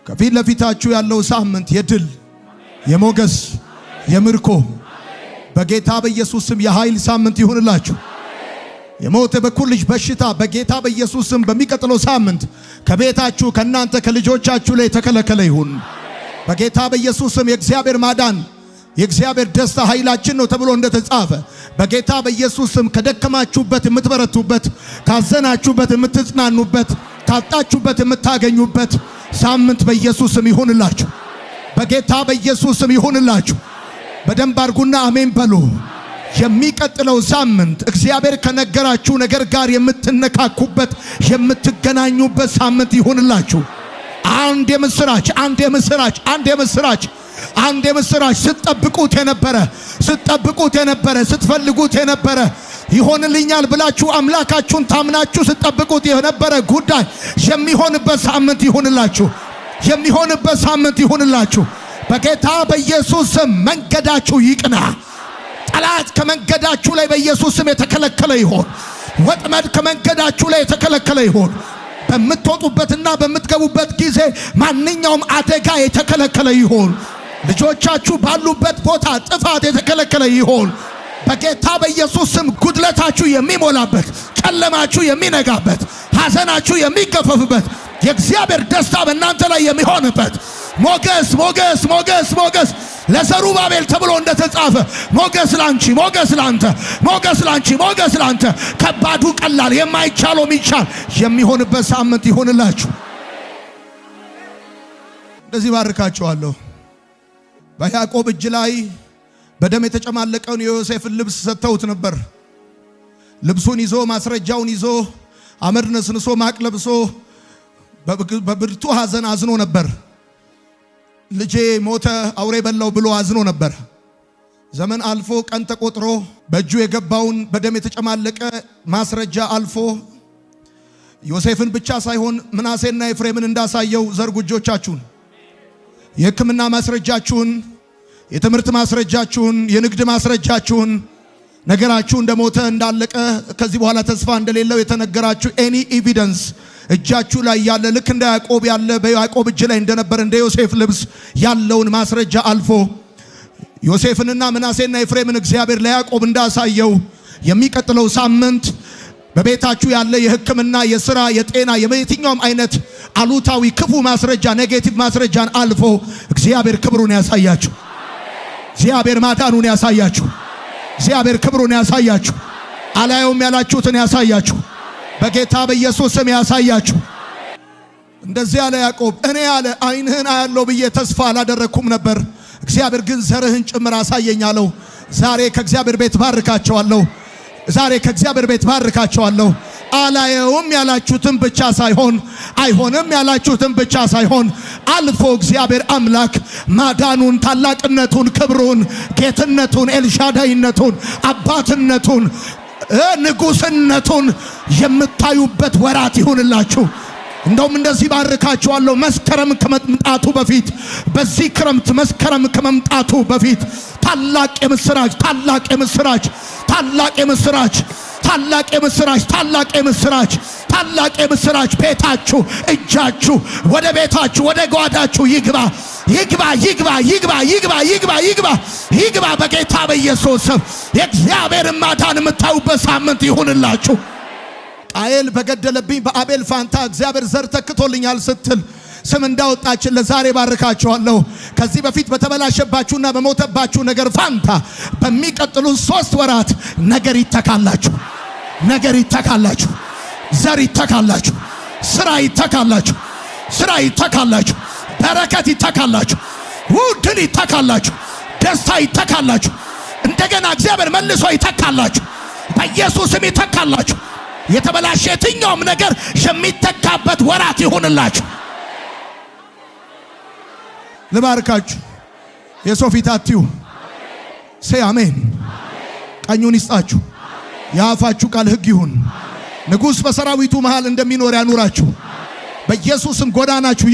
ከፊት ለፊታችሁ ያለው ሳምንት የድል የሞገስ የምርኮ በጌታ በኢየሱስ ስም የኃይል ሳምንት ይሁንላችሁ። የሞት በኩል ልጅ በሽታ በጌታ በኢየሱስ ስም በሚቀጥለው ሳምንት ከቤታችሁ ከናንተ ከልጆቻችሁ ላይ ተከለከለ ይሁን። በጌታ በኢየሱስ ስም የእግዚአብሔር ማዳን የእግዚአብሔር ደስታ ኃይላችን ነው ተብሎ እንደተጻፈ በጌታ በኢየሱስ ስም ከደከማችሁበት የምትበረቱበት ካዘናችሁበት የምትጽናኑበት ካጣችሁበት የምታገኙበት ሳምንት በኢየሱስ ስም ይሁንላችሁ። በጌታ በኢየሱስ ስም ይሁንላችሁ። በደንብ አርጉና አሜን በሉ። የሚቀጥለው ሳምንት እግዚአብሔር ከነገራችሁ ነገር ጋር የምትነካኩበት የምትገናኙበት ሳምንት ይሁንላችሁ። አንድ የምስራች ስትጠብቁት የነበረ ስትፈልጉት የነበረ ይሆንልኛል ብላችሁ አምላካችሁን ታምናችሁ ስትጠብቁት የነበረ ጉዳይ የሚሆንበት ሳምንት ይሁንላችሁ። በጌታ በኢየሱስ ስም መንገዳችሁ ይቅና። ጠላት ከመንገዳችሁ ላይ በኢየሱስ ስም የተከለከለ ይሁን። ወጥመድ ከመንገዳችሁ ላይ የተከለከለ ይሁን። በምትወጡበትና በምትገቡበት ጊዜ ማንኛውም አደጋ የተከለከለ ይሁን። ልጆቻችሁ ባሉበት ቦታ ጥፋት የተከለከለ ይሁን። በጌታ በኢየሱስ ስም ጉድለታችሁ የሚሞላበት፣ ጨለማችሁ የሚነጋበት፣ ሐዘናችሁ የሚገፈፍበት፣ የእግዚአብሔር ደስታ በእናንተ ላይ የሚሆንበት ሞገስ ለዘሩባቤል ተብሎ እንደተጻፈ ሞገስ ላንቺ ከባዱ ቀላል የማይቻለው የሚቻል የሚሆንበት ሳምንት ይሆንላችሁ። እንደዚህ ባርካችኋለሁ። በያዕቆብ እጅ ላይ በደም የተጨማለቀውን የዮሴፍን ልብስ ሰጥተውት ነበር። ልብሱን ይዞ ማስረጃውን ይዞ አመድ ነስንሶ ማቅ ለብሶ በብርቱ ሐዘን አዝኖ ነበር። ልጄ ሞተ አውሬ በላው ብሎ አዝኖ ነበር። ዘመን አልፎ ቀን ተቆጥሮ በእጁ የገባውን በደም የተጨማለቀ ማስረጃ አልፎ ዮሴፍን ብቻ ሳይሆን ምናሴና ኤፍሬምን እንዳሳየው ዘርጉ እጆቻችሁን። የሕክምና ማስረጃችሁን፣ የትምህርት ማስረጃችሁን፣ የንግድ ማስረጃችሁን፣ ነገራችሁ እንደሞተ እንዳለቀ ከዚህ በኋላ ተስፋ እንደሌለው የተነገራችሁ ኤኒ ኤቪደንስ እጃችሁ ላይ ያለ ልክ እንደ ያዕቆብ ያለ በያዕቆብ እጅ ላይ እንደነበር እንደ ዮሴፍ ልብስ ያለውን ማስረጃ አልፎ ዮሴፍንና ምናሴና ኤፍሬምን እግዚአብሔር ለያዕቆብ እንዳሳየው የሚቀጥለው ሳምንት በቤታችሁ ያለ የሕክምና፣ የሥራ፣ የጤና፣ የየትኛውም አይነት አሉታዊ ክፉ ማስረጃ ኔጌቲቭ ማስረጃን አልፎ እግዚአብሔር ክብሩን ያሳያችሁ። እግዚአብሔር ማዳኑን ያሳያችሁ። እግዚአብሔር ክብሩን ያሳያችሁ። አላየውም ያላችሁትን ያሳያችሁ። በጌታ በኢየሱስ ስም ያሳያችሁ። እንደዚህ ያለ ያዕቆብ እኔ ያለ ዓይንህን አያለው ብዬ ተስፋ አላደረኩም ነበር፣ እግዚአብሔር ግን ዘርህን ጭምር አሳየኝ አለው። ዛሬ ከእግዚአብሔር ቤት ባርካቸዋለሁ። አላየውም ያላችሁትን ብቻ ሳይሆን አይሆንም ያላችሁትን ብቻ ሳይሆን አልፎ እግዚአብሔር አምላክ ማዳኑን፣ ታላቅነቱን፣ ክብሩን፣ ጌትነቱን፣ ኤልሻዳይነቱን፣ አባትነቱን፣ ንጉስነቱን የምታዩበት ወራት ይሁንላችሁ። እንደውም እንደዚህ ባርካችኋለሁ። መስከረም ከመምጣቱ በፊት በዚህ ክረምት መስከረም ከመምጣቱ በፊት ታላቅ የምስራች ቤታችሁ፣ እጃችሁ፣ ወደ ቤታችሁ፣ ወደ ጓዳችሁ ይግባ በጌታ በኢየሱስ ስም። የእግዚአብሔር ማዳን የምታዩበት ሳምንት ይሁንላችሁ። ቃየል በገደለብኝ በአቤል ፋንታ እግዚአብሔር ዘር ተክቶልኛል ስትል ስም እንዳወጣችን ለዛሬ ባርካችኋለሁ። ከዚህ በፊት በተበላሸባችሁና በሞተባችሁ ነገር ፋንታ በሚቀጥሉ 3 ወራት ነገር ይተካላችሁ፣ ዘር ይተካላችሁ፣ ስራ ይተካላችሁ፣ በረከት ይተካላችሁ፣ ድል ይተካላችሁ፣ ደስታ ይተካላችሁ። እንደገና እግዚአብሔር መልሶ ይተካላችሁ፣ በኢየሱስም ይተካላችሁ። የተበላሸ የትኛውም ነገር የሚተካበት ወራት ይሁንላችሁ። ልባርካችሁ። የሰው ፊት አትዩ። ሴ አሜን። ቀኙን ይስጣችሁ። የአፋችሁ ቃል ሕግ ይሁን። ንጉሥ በሰራዊቱ መሃል እንደሚኖር ያኑራችሁ። በኢየሱስም ጎዳናችሁ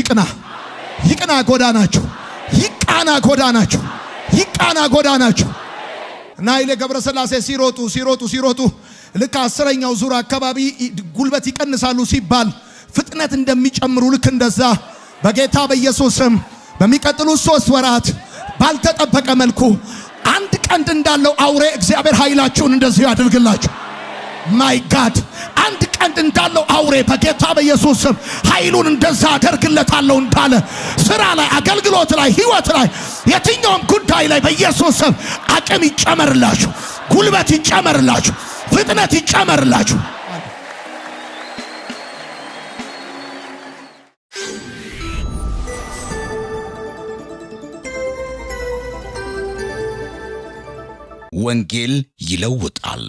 ይቃና ጎዳናችሁ። እና ኃይሌ ገብረስላሴ ሲሮጡ ልክ 10ኛው ዙር አካባቢ ጉልበት ይቀንሳሉ ሲባል ፍጥነት እንደሚጨምሩ ልክ እንደዛ በጌታ በኢየሱስ ስም በሚቀጥሉት 3 ወራት ባልተጠበቀ መልኩ አንድ ቀንድ እንዳለው አውሬ እግዚአብሔር ኃይላችሁን እንደዚህ ያድርግላችሁ። ማይ ጋድ አንድ ቀንድ እንዳለው አውሬ በጌታ በኢየሱስ ስም ኃይሉን እንደዛ አደርግለታለሁ እንዳለ ስራ ላይ፣ አገልግሎት ላይ፣ ህይወት ላይ፣ የትኛውም ጉዳይ ላይ በኢየሱስ ስም አቅም ይጨመርላችሁ፣ ጉልበት ይጨመርላችሁ፣ ፍጥነት ይጨመርላችሁ። ወንጌል ይለውጣል።